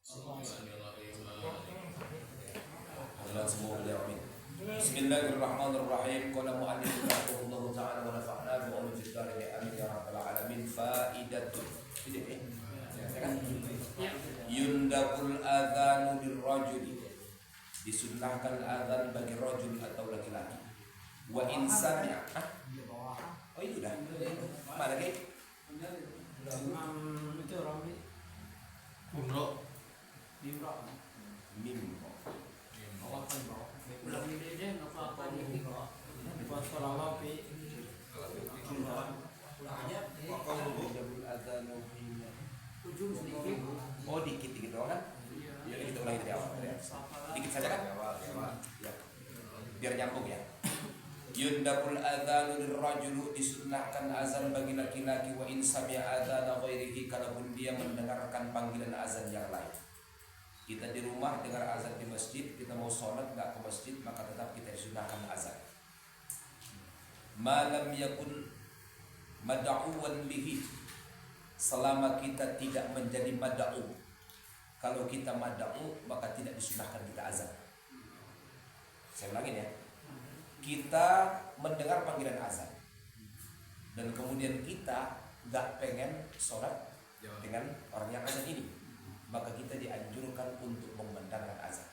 semua beliau. Amin. Bismillahirrahmanirrahim. Qala mu'allif rahimahullahu ta'ala wa nafa'na bi ulumid dzikri amin ya rabbal alamin. Faidatun. Yundabul adzanu lirrajuli. Disunnahkan azan bagi rajul atau laki-laki. Wa in sami'a. Oh itu dah. Mana lagi? Itu Rambi. Mimro. Ulang ini dia apa ni? Pasal Allah pi. Yundabul adzanu hina. Ujung sedikit. Oh dikit doang kan? Ya kita ulangi dari awal. Dikit saja kan? Ya. Biar nyambung ya. Yundabul adzanu lirrajulu, disunnahkan azan bagi laki-laki. Wa in sami'a adzana ghairihi, kalaupun dia mendengarkan panggilan azan yang lain. Kita di rumah dengar azan di masjid, kita mau sholat nggak ke masjid, maka tetap kita disunnahkan azan. Malam yakun mad'uwan bihi, selama kita tidak menjadi mad'u. Kalau kita mad'u maka tidak disunnahkan kita azan. Saya ulangin ya. Kita mendengar panggilan azan dan kemudian kita nggak pengen sholat dengan orang yang azan ini, maka kita dianjurkan untuk memandangkan azan.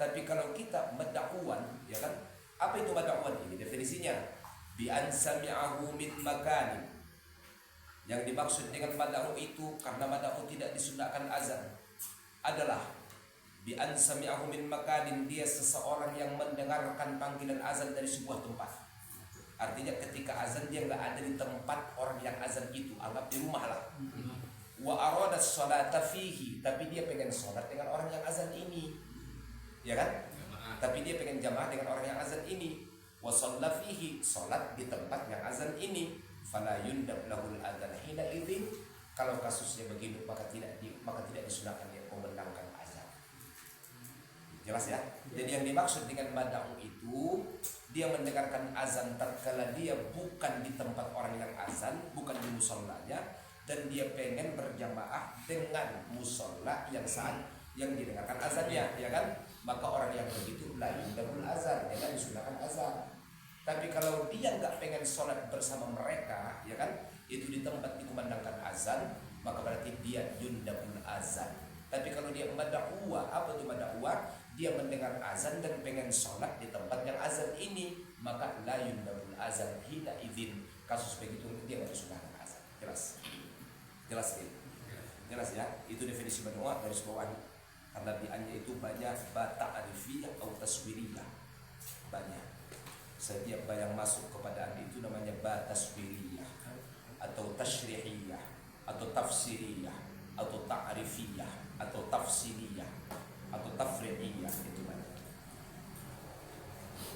Tapi kalau kita mad'uwan, ya kan? Apa itu mad'uwan ini? Definisinya bi an sami'ahu min makanin. Yang dimaksud dengan mad'u itu, karena mad'u tidak disunnahkan azan, adalah bi an sami'ahu min makanin, dia seseorang yang mendengarkan panggilan azan dari sebuah tempat. Artinya ketika azan dia nggak ada di tempat orang yang azan itu, anggap di rumah lah. Wa arada sholata fihi, tapi dia pengen sholat dengan orang yang azan ini, ya kan? Tapi dia pengen jamaah dengan orang yang azan ini. Wa shalla fihi, sholat di tempat yang azan ini. Fala yundab lahul adzan hina idzin, kalau kasusnya begitu maka tidak disunahkan dia memandangkan azan. Jelas ya? Jadi yang dimaksud dengan mad'u itu, dia mendengarkan azan tatkala dia bukan di tempat orang yang azan, bukan di mushollanya, dan dia pengen berjamaah dengan musola yang saat yang didengarkan azannya, ya kan? Maka orang yang begitu la yundabul azan, ya kan, disunahkan azan. Tapi kalau dia nggak pengen sholat bersama mereka, ya kan, itu di tempat dikumandangkan azan, maka berarti dia yundabul azan. Tapi kalau dia mad'uwa, apa itu mad'uwa? Dia mendengar azan dan pengen sholat di tempat yang azan ini, maka la yundabul azan hina idzin. Kasus begitu dia nggak disunahkan azan. Jelas? Jelas ya? Jelas ya? Itu definisi mad'uwa dari bawah. Karena di anya itu banyak bata arifiyah atau taswiriyah. Banyak. Setiap yang masuk kepada anda itu namanya bata taswiriyah atau tasyrihiyah atau tafsiriyah atau ta'rifiyah atau tafsiriyah atau tafri'iyah, itu banyak.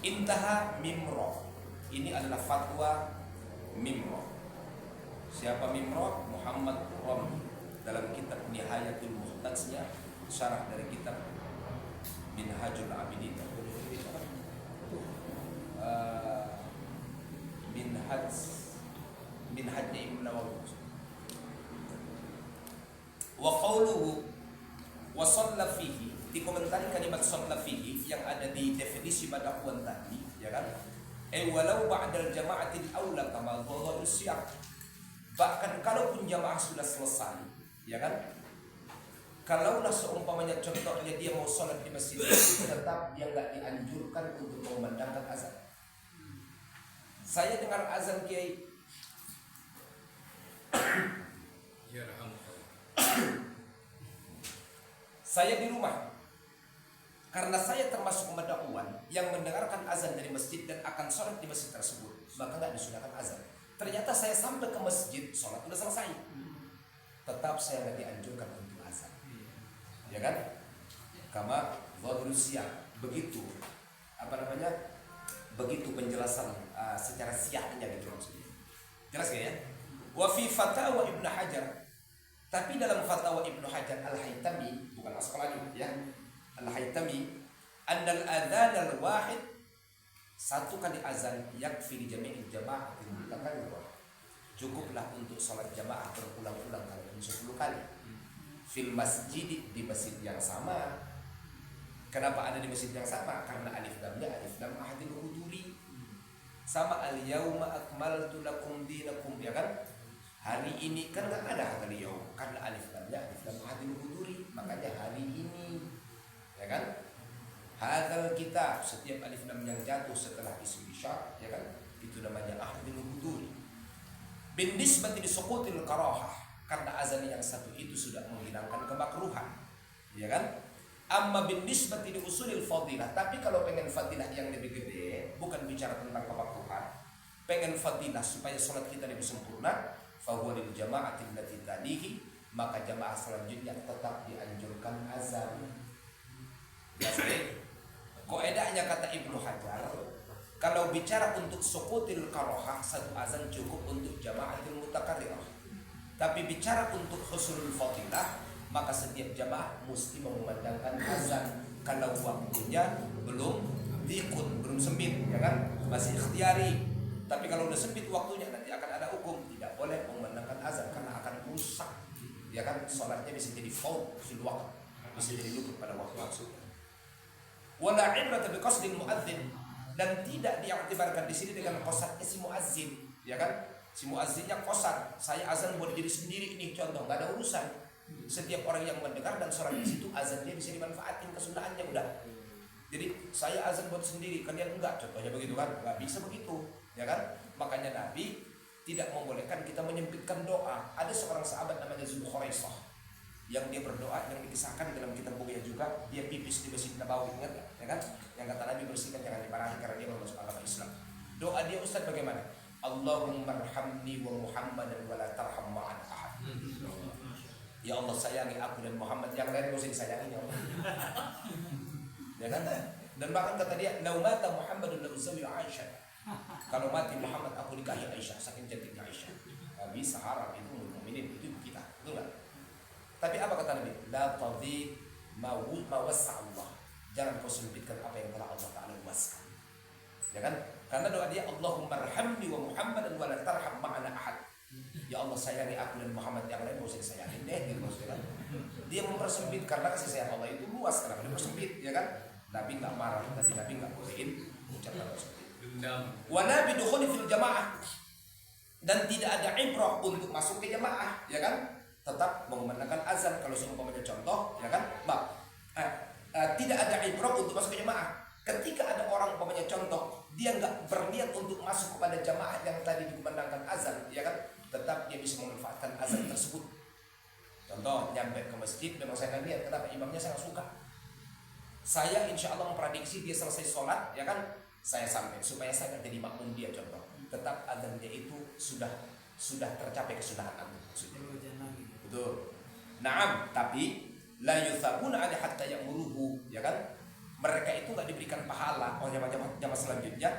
Intaha Mimro. Ini adalah fatwa Mimro. Siapa Mimro? Muhammad Ramli dalam kitab Nihayatul Muhtajnya, syarah dari kitab Minhajul Abidin. Minhajnya Imam Nawawi. Wa qawluhu wa shalla fihi, dikomentari kalimat shalla fihi yang ada di definisi mad'uwan tadi, ya kan? Walau ba'dal jama'atil aula kama dhahar siyaq. Bahkan kalaupun jamaah sudah selesai, ya kan? Kalaulah seumpamanya contohnya dia mau sholat di masjid, tetap dia nggak dianjurkan untuk memandangkan azan. Saya dengar azan Kiai. Saya di rumah. Karena saya termasuk mad'uwan yang mendengarkan azan dari masjid dan akan sholat di masjid tersebut, maka nggak disunahkan azan. Ternyata saya sampai ke masjid, sholat sudah selesai, tetap saya nggak dianjurkan untuk azan, ya kan? Kama wadrusia, begitu begitu penjelasan secara siahnya gitu maksudnya. Jelas gak ya? Wa fi fatawa Ibnu Hajar, tapi dalam fatwa Ibnu Hajar Al-Haytami, bukan Asqalani ya, Al-Haytami, annal adzan al-wahid, satu kali azan yakfi li jami'il jamaah mutaqarribah, cukuplah untuk salat jamaah berulang-ulang kali 10 kali. fil masjid, di masjid yang sama. Kenapa ada di masjid yang sama? Karena alif lamnya alif lam ahadil huduri. Sama al yauma akmaltu lakum dinakum, ya kan? Hari ini kan nggak ada kata yaum, karena alif lamnya alif lam ahadil huduri, makanya hari ini, ya kan? Hadzal kitab, setiap alif lam yang jatuh setelah isim isyarah, ya kan? Itu namanya ahadil huduri. Bin nisbati li suqutil karahah, karena azan yang satu itu sudah menghilangkan kemakruhan, ya kan? Amma bin nisbati li usulil fadilah, tapi kalau pengen fadilah yang lebih gede, bukan bicara tentang kemakruhan, pengen fadilah supaya sholat kita lebih sempurna, fa huwa lil jama'ati allati talihi, maka jamaah selanjutnya tetap dianjurkan azan. Jadi, qaedahnya kata Ibnu Hajar, kalau bicara untuk suqutil karahah, satu azan cukup untuk jama'atil mutakarrirah. Tapi bicara untuk husulul fadilah, maka setiap jamaah mesti mengumandangkan azan kalau waktunya belum diikut, belum sempit, ya kan? Masih ikhtiari. Tapi kalau udah sempit waktunya, nanti akan ada hukum tidak boleh mengumandangkan azan karena akan rusak, ya kan? Salatnya bisa jadi faul fil waqt, bisa jadi luput pada waktu maksudnya. Wala ibrata bi qasdil muadzin, dan tidak diiktibarkan di sini dengan qasadnya si muazzin, ya kan? Si muazzinnya qasad, saya azan buat diri sendiri ini contoh, enggak ada urusan. Setiap orang yang mendengar dan sholat di situ azannya bisa dimanfaatin kesunahannya udah. Jadi saya azan buat sendiri, kalian enggak, contohnya begitu kan? Enggak bisa begitu, ya kan? Makanya Nabi tidak membolehkan kita menyempitkan doa. Ada seorang sahabat namanya Zulkhuwaisah yang dia berdoa, yang dikisahkan dalam kitab Bughiyah juga, dia pipis di Masjid Nabawi, ingat gak? Ya kan? Yang kata Nabi bersihkan jangan dimarahi karena dia masuk agama Islam. Doa dia Ustaz bagaimana? Allahumma arhamni wa Muhammadan wa la tarham ma'ana ahad. Ya Allah sayangi aku dan Muhammad, yang lain gak usah disayangi ya Allah. Ya kan? Dan bahkan kata dia, "Lau mata Muhammadun la uzawwi Aisyah." Kalau mati Muhammad aku nikahi Aisyah, saking cantiknya Aisyah. Enggak bisa, haram, itu mukminin, itu kita. Betul enggak? Tapi apa kata Nabi? La tadhi ma wassa Allah. Jangan kau sempitkan apa yang telah Allah Ta'ala luaskan. Ya kan? Karena doa dia, Allahumma arhamni wa Muhammadan wa la tarham ma'ana ahad. Ya Allah sayangi aku dan Muhammad, yang lain gak usah disayangin deh, gitu maksudnya. Dia mempersempit karena kasih sayang Allah itu luas, kenapa dia mempersempit, ya kan? Nabi nggak marah, tapi Nabi nggak bolehin ucapan tersebut. Wa nabi dukhuli fil jamaah, dan tidak ada ibrah untuk masuk ke jamaah, ya kan? Tetap mengumandangkan azan. Kalau seumpamanya contoh, ya kan? Tidak ada ibrah untuk masuk ke jamaah. Ketika ada orang umpamanya contoh, dia nggak berniat untuk masuk kepada jamaah yang tadi dikumandangkan azan, ya kan? Tetap dia bisa memanfaatkan azan tersebut. Contoh, nyampe ke masjid, memang saya akan lihat kenapa imamnya saya suka. Saya insya Allah memprediksi dia selesai sholat, ya kan? Saya sampai supaya saya jadi makmum dia contoh. Tetap azannya itu sudah tercapai kesunahan maksudnya. Betul. Naam, tapi la yuthabuna ala hatta ya'muruhu, ya kan? Mereka itu nggak diberikan pahala oleh jamaah selanjutnya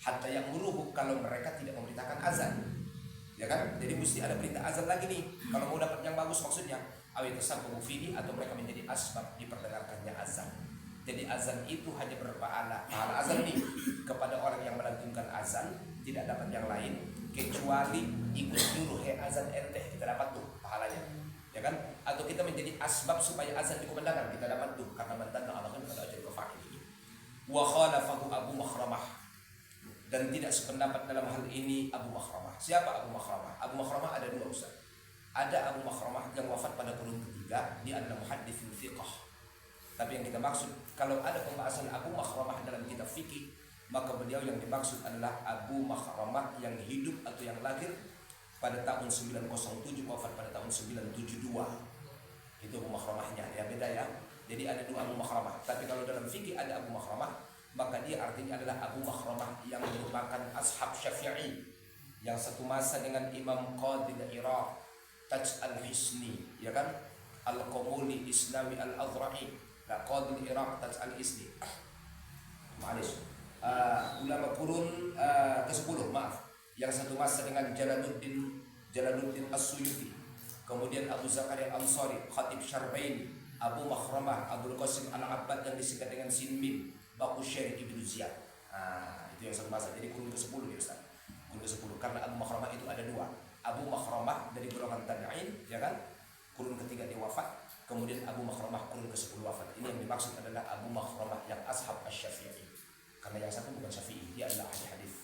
hatta ya'muruhu kalau mereka tidak memberitakan azan. Ya kan? Jadi mesti ada perintah azan lagi nih. Kalau mau dapat yang bagus maksudnya, awi tasabbu fihi, atau mereka menjadi asbab diperdengarkannya azan. Jadi azan itu hanya berpahala azan nih kepada orang yang melantunkan azan, tidak dapat yang lain kecuali ikut nyuruh azan ente, kita dapat tuh pahalanya. Ya kan? Atau kita menjadi asbab supaya azan dikumandangkan, kita dapat tuh karena mantan Allah kan pada ajal kafir ini. Wa khalafahu Abu Makhramah, dan tidak sependapat dalam hal ini Abu Makhramah. Siapa Abu Makhramah? Abu Makhramah ada dua ustaz. Ada Abu Makhramah yang wafat pada kurun ketiga, dia adalah muhaddits fiqh. Tapi yang kita maksud, kalau ada pembahasan Abu Makhramah dalam kitab fikih, maka beliau yang dimaksud adalah Abu Makhramah yang hidup atau yang lahir pada tahun 907, wafat pada tahun 972. Itu Abu Makhramahnya, ya beda ya. Jadi ada dua Abu Makhramah. Tapi kalau dalam fikih ada Abu Makhramah, maka dia artinya adalah Abu Makhramah yang merupakan ashab Syafi'i, yang satu masa dengan Imam Qadhi al-Iraq, Taj al-Hisni, ya kan? Al-Qamuli, Islawi al-Azra'i, Qadhi al-Iraq, Taj al-Hisni. Ulama kurun ke-10, maaf. Yang satu masa dengan Jalaluddin As-Suyuti, kemudian Abu Zakaria Al-Ansari, Khatib Syarbaini, Abu Makhramah, Abdul Qasim Al-Abbad yang disingkat dengan Sinmin, Baqusyair Ibnu Ziyad. Itu yang satu masa. Jadi kurun ke-10 ya Ustaz. Kurun ke-10 karena Abu Makhramah itu ada dua. Abu Makhramah dari golongan tabi'in, ya kan? Kurun ketiga dia wafat. kemudian Abu Makhramah kurun ke-10 wafat. Ini yang dimaksud adalah Abu Makhramah yang ashab asy-Syafi'i. Karena yang satu bukan Syafi'i, dia adalah ahli hadis.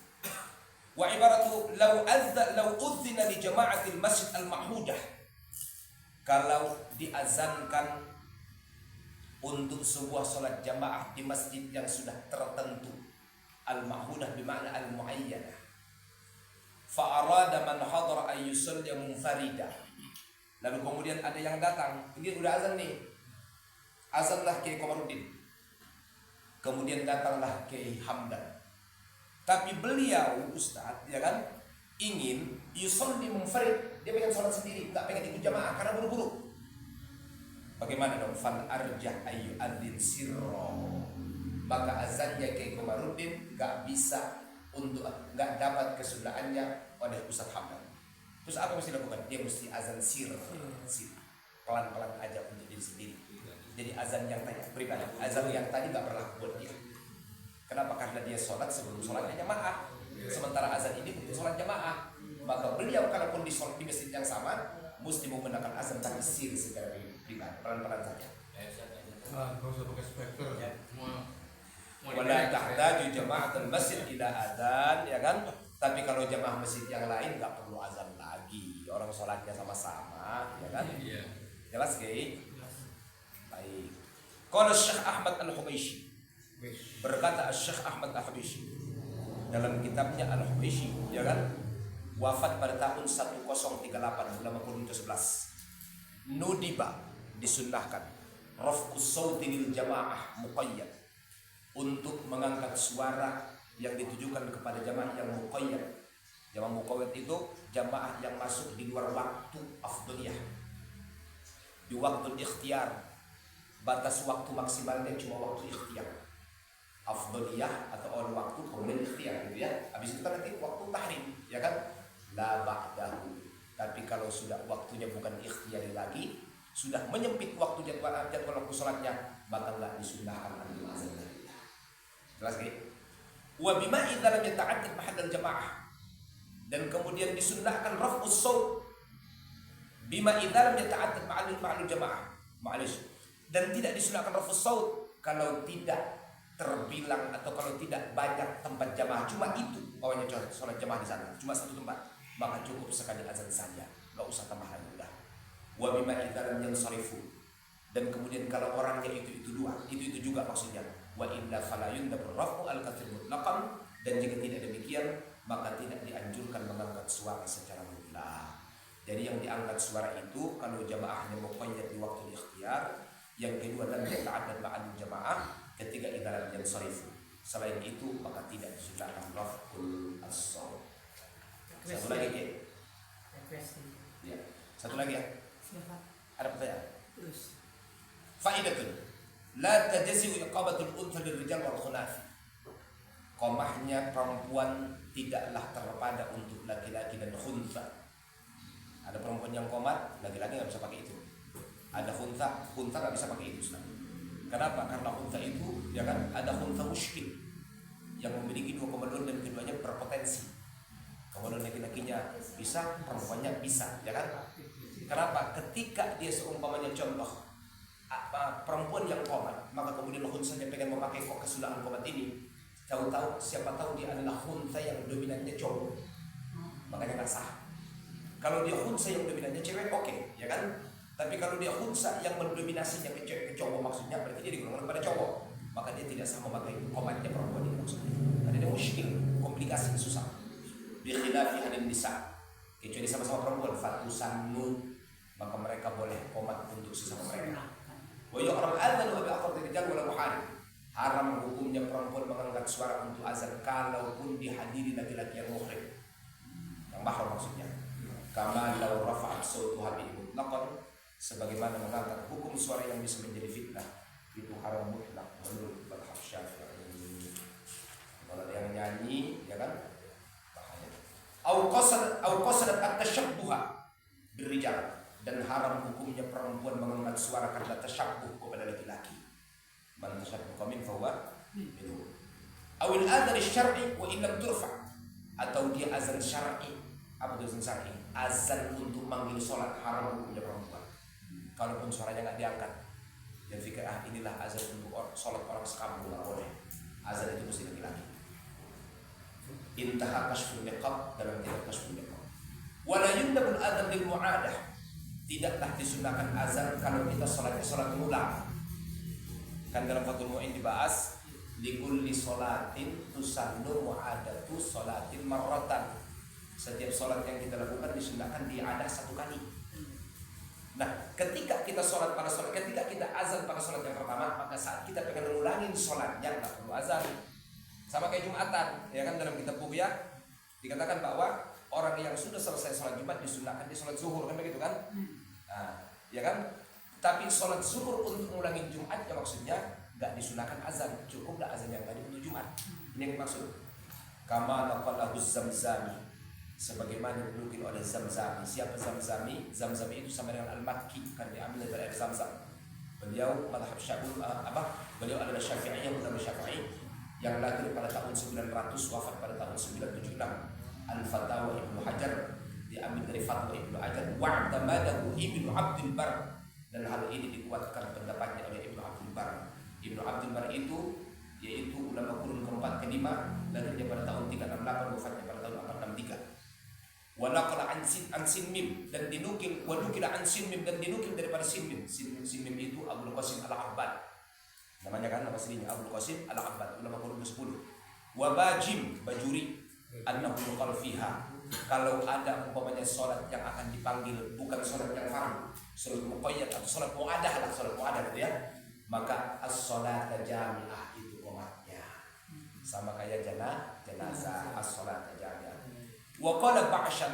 Wa ibaratu law udzina li jama'atil masjid al-ma'hudah. Kalau diazankan untuk sebuah salat jamaah di masjid yang sudah tertentu, al-ma'hudah bermakna al-muayyanah. Fa arada man hadara ay yusalli munfarida. Lalu kemudian ada yang datang, ini udah azan nih. Azanlah Kiai Komarudin. Kemudian datanglah Kiai Hamdan. Tapi beliau Ustaz, ya kan, ingin yusalli munfarid, dia pengen sholat sendiri, nggak pengen ikut jamaah karena buru-buru. Bagaimana dong? Fal arjah ayu adzin sirro. Maka azannya Kiai Komarudin nggak bisa untuk nggak dapat kesudahnya oleh Ustaz Hamdan. Terus apa mesti dilakukan? Dia mesti azan sir, pelan-pelan aja untuk diri sendiri. Jadi azan yang tadi pribadi, azan yang tadi nggak berlaku buat dia. Kenapa? Karena dia sholat sebelum sholatnya jamaah. Sementara azan ini untuk sholat jamaah. Maka beliau kalaupun di masjid yang sama, mesti menggunakan azan tapi sir secara pribadi, pelan-pelan saja. Nggak usah pakai speaker. Wala tahtaju jama'atul masjid ila adzan, ya kan? Tapi kalau jamaah masjid yang lain nggak perlu azan lagi. Orang sholatnya sama-sama, ya kan? Iya. Jelas, Kiai? Baik. Qala Syekh Ahmad Al-Hubayshi. Berkata Syekh Ahmad Al-Hubayshi dalam kitabnya Al-Hubayshi, ya kan? Wafat pada tahun 1038, ulama kurun ke-11. Nudiba, disunnahkan raf'us sauti lil jamaah muqayyad, untuk mengangkat suara yang ditujukan kepada jamaah yang muqayyad. Jamaah muqayyad itu jamaah yang masuk di luar waktu afdaliyah, di waktu ikhtiar. Batas waktu maksimalnya cuma waktu ikhtiar, afdaliyah atau awal waktu kemudian ikhtiar, gitu ya. Habis itu kan nanti waktu tahrim, ya kan? La ba'dahu. Tapi kalau sudah waktunya bukan ikhtiar lagi, sudah menyempit waktu jadwal waktu sholatnya, maka nggak disunnahkan lagi azan. Jelas nggak? Wa bima idza lam yata'addad mahall jamaah. Dan kemudian disunnahkan raf'us shaut bima idza lam yata'addad mahall jamaah. Ma'alish. Dan tidak disunnahkan raf'us shaut kalau tidak terbilang atau kalau tidak banyak tempat jamaah, cuma itu awalnya sholat jamaah di sana, cuma satu tempat, maka cukup sekali azan saja, nggak usah tambah lagi udah. Wa bima idza lam yansarifu. Dan kemudian kalau orangnya itu dua, itu juga maksudnya. Wa illa fala yundab rafu al-kathir mutlaqan. Dan jika tidak demikian, maka tidak dianjurkan mengangkat suara secara mutlak. Jadi yang diangkat suara itu kalau jamaahnya muqayyad di waktu ikhtiar. Yang kedua dan ta'addad ma'al jamaah ketika idza lam yansarifu. Selain itu maka tidak disunnahkan raf'ul as-shaut. Satu lagi ya. Ya. Satu lagi ya. Ada pertanyaan? Terus. Faidatun la tajzi'u iqabatul untha lirrijal wal khunafi. Komahnya perempuan tidaklah terpada untuk laki-laki dan khuntha. Ada perempuan yang komat, laki-laki nggak bisa pakai itu. Ada khuntha nggak bisa pakai itu, Ustaz. Kenapa? Karena khuntha itu, ya kan, ada khuntha muskil yang memiliki dua kemaluan dan keduanya berpotensi. Kemaluan laki-lakinya bisa, perempuannya bisa, ya kan? Kenapa? Ketika dia seumpamanya contoh perempuan yang komat, maka kemudian khunsanya pengen memakai kesudahan komat ini, tahu-tahu siapa tahu dia adalah khunsah yang dominannya cowok, makanya nggak sah. Kalau dia khunsah yang dominannya cewek, oke, ya kan? Tapi kalau dia khunsah yang mendominasinya ke cowok, maksudnya berarti dia digolongkan pada cowok, maka dia tidak sah memakai komatnya perempuan ini maksudnya. Karena dia muskil, komplikasi, susah. Bi khilafi hadin nisa, kecuali sama-sama perempuan, fatusan nun, maka mereka boleh komat untuk sesama mereka. Wa yuqram adzan wa bi'aqd rijal wala muharib. Haram hukumnya perempuan mengangkat suara untuk azan kalaupun dihadiri laki-laki yang muhrim, yang mahram maksudnya. Kama law rafa'at sautuha bi mutlaqan, sebagaimana mengangkat hukum suara yang bisa menjadi fitnah itu haram mutlak menurut mazhab Syafi'i. Kalau ada yang nyanyi, ya kan? Bahaya. Au qasadat at-tashabbuha birrijal. Dan haram hukumnya perempuan mengangkat suara karena tasyabbuh kepada laki-laki. Man tasyabbuha min fahuwa minhu. Awil adzan syar'i wa illam turfa. Atau dia azan syar'i. Apa itu azan syar'i? Azan untuk manggil salat, haram hukumnya perempuan. kalaupun suaranya nggak diangkat. Dia pikir inilah azan untuk sholat orang sekampung, nggak boleh. Azan itu mesti laki-laki. Intaha kashful niqab dalam kitab kashful niqab. Wala yundabul adzan lil mu'adah. Tidaklah disunahkan azan kalau kita sholatnya sholat ulang. Kan dalam Fathul Mu'in dibahas likulli sholatin tusannu mu'adatu sholatin marratan. Setiap sholat yang kita lakukan disunahkan diadah satu kali. Nah, ketika kita sholat pada sholat, ketika kita azan pada sholat yang pertama, maka saat kita pengen ngulangin sholatnya nggak perlu azan. Sama kayak Jumatan, ya kan dalam kitab Bughiyah dikatakan bahwa orang yang sudah selesai sholat Jumat disunahkan di sholat zuhur, kan begitu kan? Nah, ya kan? Tapi sholat zuhur untuk ngulangin Jumat ya maksudnya nggak disunahkan azan, cukuplah azan yang tadi untuk Jumat. Ini yang maksud. Kama naqalahu Zamzami, sebagaimana dinukil oleh Zamzami. Siapa Zamzami? Zamzami itu sama dengan Al-Makki, kan diambil dari air Zamzam. Beliau madhab Syafi'i, beliau adalah Syafi'iyah, ulama Syafi'i yang lahir pada tahun 900, wafat pada tahun 976. Al-Fatawa Ibnu Hajar diambil dari Fatwa Ibnu Hajar, wa'tamadahu Ibnu Abdul Bar, dan hal ini dikuatkan pendapatnya oleh Ibnu Abdul Bar. Ibnu Abdul Bar itu yaitu ulama kurun keempat kelima, lahirnya pada tahun 368, wafatnya pada tahun 463. Wa naqala an Sinmim, dan dinukil an Sinmim, dan dinukil daripada Sinmim. Sinmim itu Abul Qasim Al-Abbad. Namanya kan nama aslinya Abul Qasim Al-Abbad, ulama kurun ke-10. Wa Bajim Bajuri annahu yuqal fiha, kalau ada umpamanya salat yang akan dipanggil bukan salat yang fardu, salat muqayyad atau salat muadah lah, salat muadah gitu ya, maka as-salata jami'ah itu komatnya sama kayak jenazah as-salata jami'ah. Wa qala Ba'syan,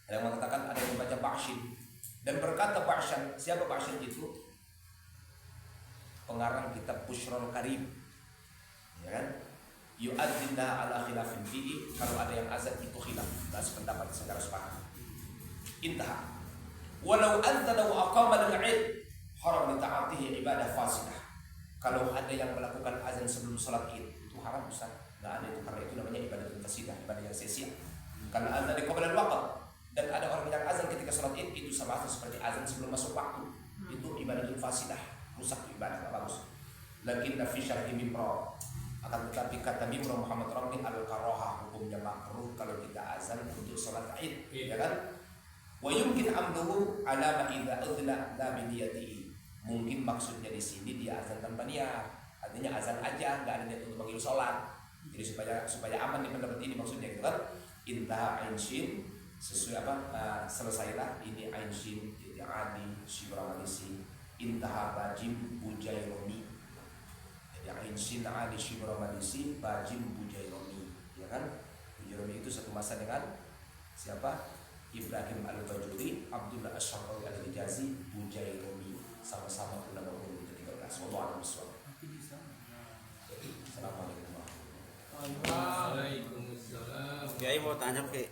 ada yang mengatakan, ada yang membaca Ba'syin, dan berkata Ba'syan. Siapa Ba'syan itu? Pengarang kitab Bushrul Karim, ya kan? Yu'adzinna ala khilafin fi'i, kalau ada yang azan itu khilaf, dan sependapat secara sepakat. Intah. Walau adzana wa aqama al-'id haram li ta'atihi ibadah fasidah. Kalau ada yang melakukan azan sebelum salat Id, itu haram Ustaz. Enggak ada itu, karena itu namanya ibadah fasidah, ibadah yang sia-sia. Karena azan di qabla al-waqt, dan ada orang yang azan ketika salat Id itu sama seperti azan sebelum masuk waktu. Itu ibadah fasidah, rusak ibadah, enggak bagus. Lakin fi syarhi Mimro, akan tetapi kata Mimro Muhammad Ramli al-Karohah, hukumnya makruh kalau kita azan untuk salat Id, ya kan? Wa yumkin amduhu ala ma idza udna la bi niyatihi. Mungkin maksudnya di sini dia azan tanpa niat, artinya azan aja, nggak ada niat untuk panggil sholat. Jadi supaya aman di pendapat ini maksudnya gitu kan. Intaha ain shin, sesuai selesailah ini ain shin jadi adi shibramalisi. Intaha bajim bujairomi, jadi ain shin adi shibramalisi bajim bujairomi, ya kan? Bujairomi itu satu masa dengan siapa? Ibrahim Al-Bajuri, Abdullah Asy-Syarqawi Al-Hijazi, Bujairomi, sama-sama ulama umum ke-13. Wallahu a'lam bishawab. Assalamualaikum warahmatullahi wabarakatuh. Waalaikumsalam. Kiai mau tanya ke